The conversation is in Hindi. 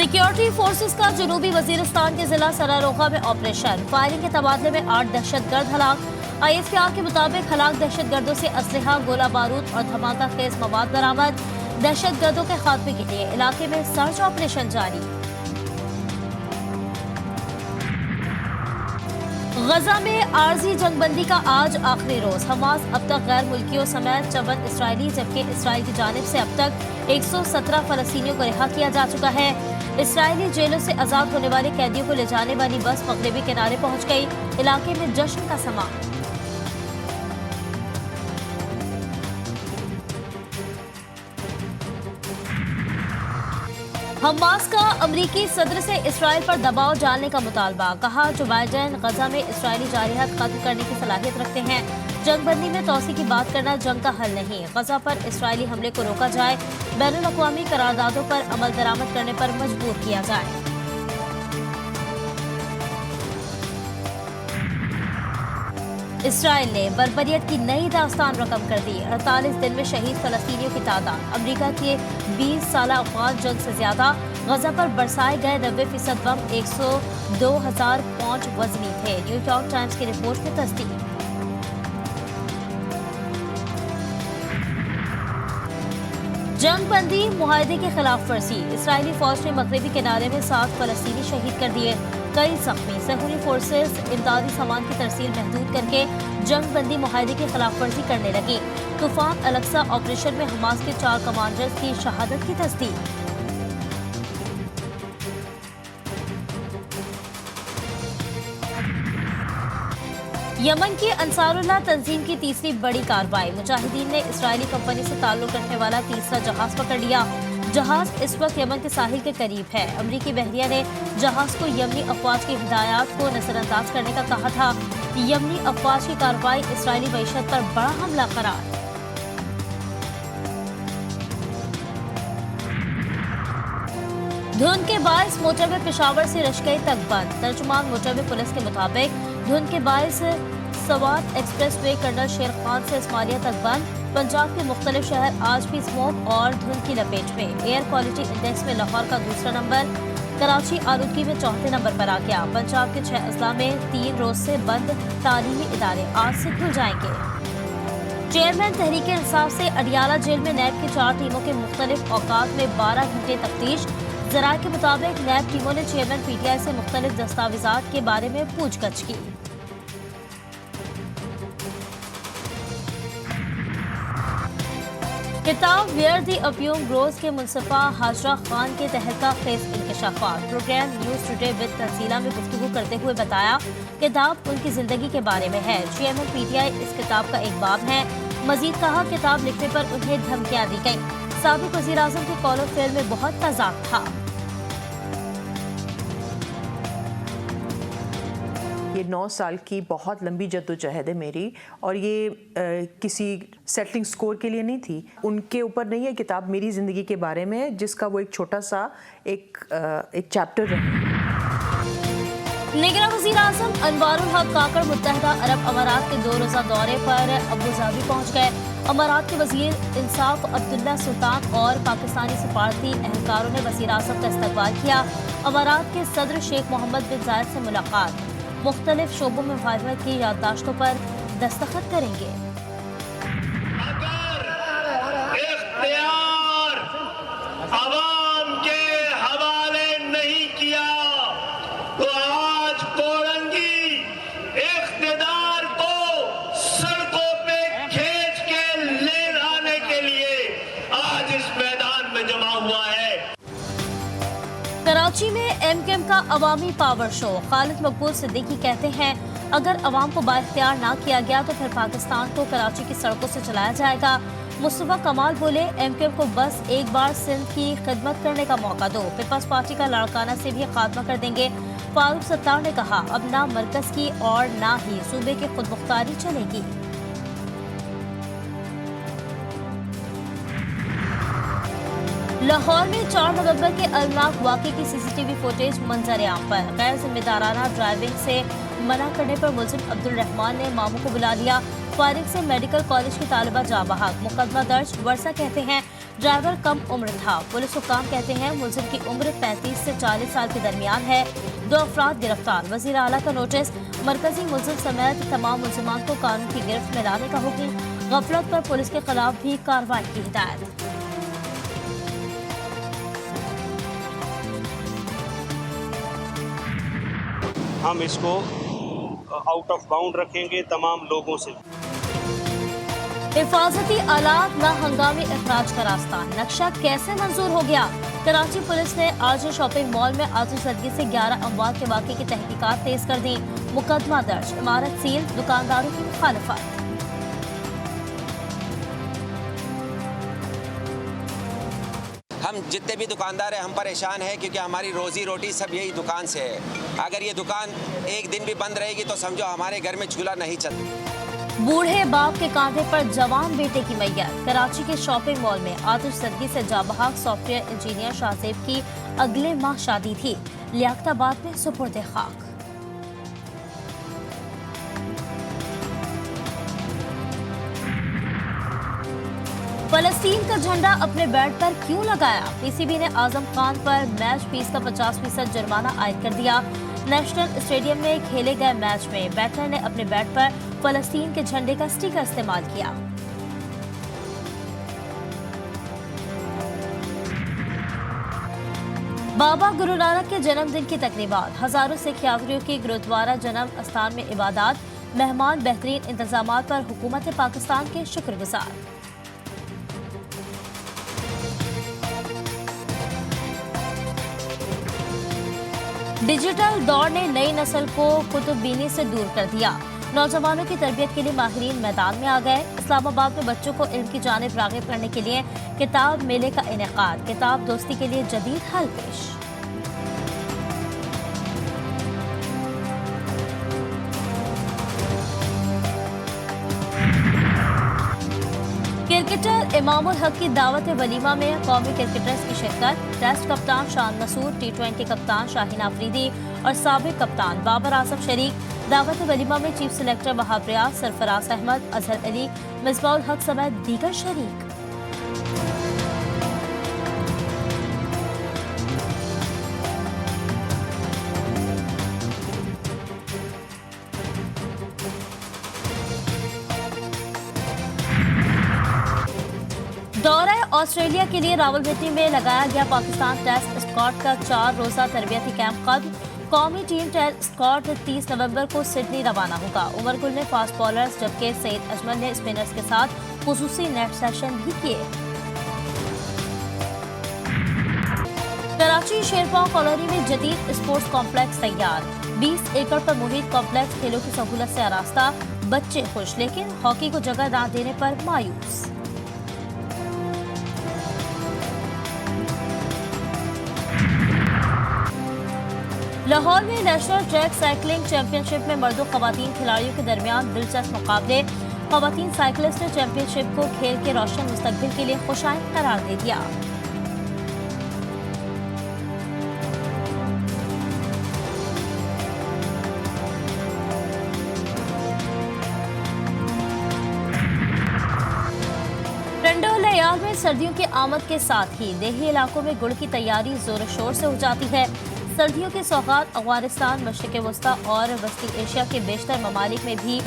सिक्योरिटी फोर्सेस का जनूबी वजीरिस्तान के जिला सरारोगा में ऑपरेशन। फायरिंग के तबादले में 8 दहशतगर्द हलाक। ISPR के मुताबिक हलाक दहशतगर्दों से असलहा, गोला बारूद और धमाका खेज मवाद बरामद। दहशतगर्दों के खात्मे के लिए इलाके में सर्च ऑपरेशन जारी। गजा में आर्जी जंगबंदी का आज आखिरी रोज। हमास अब तक गैर मुल्कियों समेत 54 इसराइली, जबकि इसराइल की जानिब से अब तक 117 फलस्तीनियों को रिहा किया जा चुका है। इसराइली जेलों से आजाद होने वाले कैदियों को ले जाने वाली बस मगरबी किनारे पहुंच गई। इलाके में जश्न का समा। हमास का अमरीकी सदर से इसराइल पर दबाव डालने का मुतालबा। कहा, जो बाइडेन गजा में इसराइली जारहियत खत्म करने की सलाहियत रखते हैं। जंगबंदी में तोसी की बात करना जंग का हल नहीं। गजा पर इसराइली हमले को रोका जाए। बैनुल-अक़वामी करारदादों पर अमल दरामद करने पर मजबूर किया जाए। इसराइल ने बर्बरियत की नई दास्तान रकम कर दी। 48 दिन में शहीद फलस्तीनियों की तादाद अमरीका के 20 साल अफगान जंग से ज्यादा। गजा पर बरसाए गए 90% बम 102,000 पाउंड वजनी थे। न्यूयॉर्क टाइम्स की रिपोर्ट में तस्दीक। जंगबंदी मुआहदे की खिलाफ वर्जी। इसराइली फौज ने मगरबी किनारे में 7 फलस्तीनी शहीद कर दिए, कई जख्मी। सहूरी फोर्सेस इमदादी सामान की तरसील महदूद करके जंगबंदी मुआहदे की खिलाफ वर्जी करने लगी। तूफान अलक्सा ऑपरेशन में हमास के 4 कमांडर्स की शहादत की तस्दीक। यमन की अंसारुल्लाह तंजीम की तीसरी बड़ी कार्रवाई। मुजाहिदीन ने इस्राएली कंपनी से ताल्लुक रखने वाला तीसरा जहाज पकड़ लिया। जहाज इस वक्त यमन के साहिल के करीब है। अमरीकी बहरिया ने जहाज को यमनी अफवाज की हिदायत को नजरअंदाज करने का कहा था। यमनी अफवाज की कार्रवाई इसराइली मईशत पर बड़ा हमला करार। धुंध के बायस मोटरवे पेशावर से रशकई तक बंद। तर्जुमान मोटरवे पुलिस के मुताबिक धुंध के बायस सवात एक्सप्रेस वे कर्नल शेर खान से इस्माइलिया तक बंद। पंजाब के मुख्तलिफ शहर आज भी स्मोक और धुंध की लपेट में। एयर क्वालिटी इंडेक्स में लाहौर का दूसरा नंबर, कराची आलूदगी में चौथे नंबर पर आ गया। पंजाब के 6 अजला में 3 रोज से बंद तालीमी इदारे आज से खुल जाएंगे। चेयरमैन तहरीक इंसाफ से अडियाला जेल में नैब की 4 टीमों के मुख्तलिफ औकात में 12 घंटे तफ्तीश। जराये के मुताबिक नैब टीमों ने चेयरमैन PTI से मुख्तलिफ दस्तावेजात के बारे में पूछगछ की। किताब वेयर दी अप्यूम ग्रोज के मुनसफा हाजरा खान के तहलका खेज इंकशाफात। Programme news today with Tanzeela में गुफ्तगू करते हुए बताया, किताब उनकी जिंदगी के बारे में है। चेयरमैन PTI इस किताब का एक बाब है। मजीद कहा, किताब लिखने पर उन्हें धमकियां दी गई। साबिक वज़ीर आज़म के कौल और फ़िल में बहुत तज़ाद था। ये 9 साल की बहुत लंबी जद्दोजहद है मेरी, और ये किसी सेटलिंग स्कोर के लिए नहीं थी। उनके ऊपर नहीं है किताब, मेरी ज़िंदगी के बारे में है, जिसका वो एक छोटा सा एक चैप्टर है। निगरान वज़ीर आज़म अनवारुल हक काकड़ मुत्तहिदा अरब अमारात के 2 रोज़ा दौरे पर अबूधाबी पहुँच गए। अमारात के वज़ीर इंसाफ अब्दुल्ला सुल्तान और पाकिस्तानी सफारती एहलकारों ने वज़ीर आज़म का इस्तकबाल किया। अमारात के सदर शेख मोहम्मद बिन जायद से मुलाकात। मुख्तलिफ शोबों में मुआवनत की याददाश्तों पर दस्तखत करेंगे। अगर इख्तियार अवाम के हवाले नहीं किया तो आज कोरंगी इख्तिदार को सड़कों पे खींच के ले आने के लिए आज इस मैदान में जमा हुआ है। कराची में MKM का अवामी पावर शो। खालिद मकबूल सिद्दीकी कहते हैं, अगर अवाम को बाइख्तियार ना किया गया तो फिर पाकिस्तान को कराची की सड़कों से चलाया जाएगा। मुस्तफा कमाल बोले, MKM को बस एक बार सिंध की खिदमत करने का मौका दो, पीपल्स पार्टी का लाड़काना से भी खात्मा कर देंगे। फारूक सत्तार ने कहा, अब ना मरकज की और ना ही सूबे की खुद मुख्तारी चलेगी। लाहौर में 4 नवंबर के अलनाक वाक़े की CCTV फुटेज मंजर-ए-आम पर। गैर जिम्मेदाराना ड्राइविंग से मना करने पर मुलजिम अब्दुल रहमान ने मामू को बुला लिया। फारिग से मेडिकल कॉलेज की तालिबा जा बहक। मुकदमा दर्ज। वर्षा कहते हैं, ड्राइवर कम उम्र था। पुलिस हुक्काम कहते हैं मुलजिम की उम्र 35 से 40 साल के दरमियान है। 2 अफराद गिरफ्तार। वजीर आला का नोटिस। मरकजी मुलजिम समेत तमाम मुलजिमान को कानून की गिरफ्त में लाने का हुक्म। गफलत पर पुलिस के खिलाफ भी कार्रवाई की हिदायत। हम इसको आउट ऑफ बाउंड रखेंगे तमाम लोगों से। हिफाजती आलात न हंगामी अखराज का रास्ता। नक्शा कैसे मंजूर हो गया? कराची पुलिस ने आज शॉपिंग मॉल में आतिशज़दगी से 11 अमवात के वाक़े की तहकीकात तेज कर दी। मुकदमा दर्ज। इमारत सील। दुकानदारों की मुखालफत। हम जितने भी दुकानदार हैं हम परेशान हैं क्योंकि हमारी रोजी रोटी सब यही दुकान से है। अगर ये दुकान एक दिन भी बंद रहेगी तो समझो हमारे घर में चूल्हा नहीं चलता। बूढ़े बाप के कांधे पर जवान बेटे की मैयत। कराची के शॉपिंग मॉल में आतिशज़दगी से जाबहाक सॉफ्टवेयर इंजीनियर शाहजेब की अगले माह शादी थी। लियाकताबाद में सुपुर्द खाक। फलस्तीन का झंडा अपने बैट पर क्यों लगाया? पीसीबी ने आजम खान पर मैच फीस का 50% जुर्माना आयद कर दिया। नेशनल स्टेडियम में खेले गए मैच में बैटर ने अपने बैट पर फलस्तीन के झंडे का स्टिकर इस्तेमाल किया। बाबा गुरु नानक के जन्मदिन की तकरीबात। हजारों सिख यात्रियों की गुरुद्वारा जन्म स्थान में इबादत। मेहमान बेहतरीन इंतजाम पर हुकूमत पाकिस्तान के शुक्रगुजार। डिजिटल दौर ने नई नस्ल को कुतुबबीनी से दूर कर दिया। नौजवानों की तरबियत के लिए माहिरीन मैदान में आ गए। इस्लामाबाद में बच्चों को इल्म की जानिब राग़िब करने के लिए किताब मेले का इनेकाद। किताब दोस्ती के लिए जदीद हल पेश। क्रिकेटर इमामुल हक की दावत वलीमा में कौमी क्रिकेटर्स की शिरकत। टेस्ट कप्तान शान नसूर, T20 कप्तान शाहीन आफरीदी और साबिक कप्तान बाबर आजम शरीक। दावत वलीमा में चीफ सिलेक्टर वहाब रियाज, सरफराज अहमद, अजहर अली, मिसबाउल हक समेत दीगर शरीक। दौरा ऑस्ट्रेलिया के लिए रावलपिंडी में लगाया गया पाकिस्तान टेस्ट स्क्वाड का 4 रोजा तरबियती कैंप खत्म। कौमी टीम टेस्ट स्क्वाड 30 नवंबर को सिडनी रवाना होगा। उमर गुल ने फास्ट बॉलर्स जबकि सईद अजमल ने स्पिनर्स के साथ खुसूसी नेट सेशन भी किए। कराची शेरपाव कॉलोनी में जदीद स्पोर्ट्स कॉम्प्लेक्स तैयार। 20 एकड़ पर मुहित कॉम्प्लेक्स खेलों की सहूलत से आरास्ता। बच्चे खुश लेकिन हॉकी को जगह न देने पर मायूस। लाहौर में नेशनल ट्रैक साइकिलिंग चैंपियनशिप में मर्दों खवातीन खिलाड़ियों के दरमियान दिलचस्प मुकाबले। खवातीन साइकिलिस्ट ने चैंपियनशिप को खेल के रोशन मुस्तकबिल के लिए खुशाइन करार दे दिया। टंडोलयाल में सर्दियों की आमद के साथ ही देही इलाकों में गुड़ की तैयारी जोर शोर से हो जाती है। सर्दियों की सौगात अफगानिस्तान, मशरिक़ वस्ता और वस्ती एशिया के बेशतर ममालिक में भी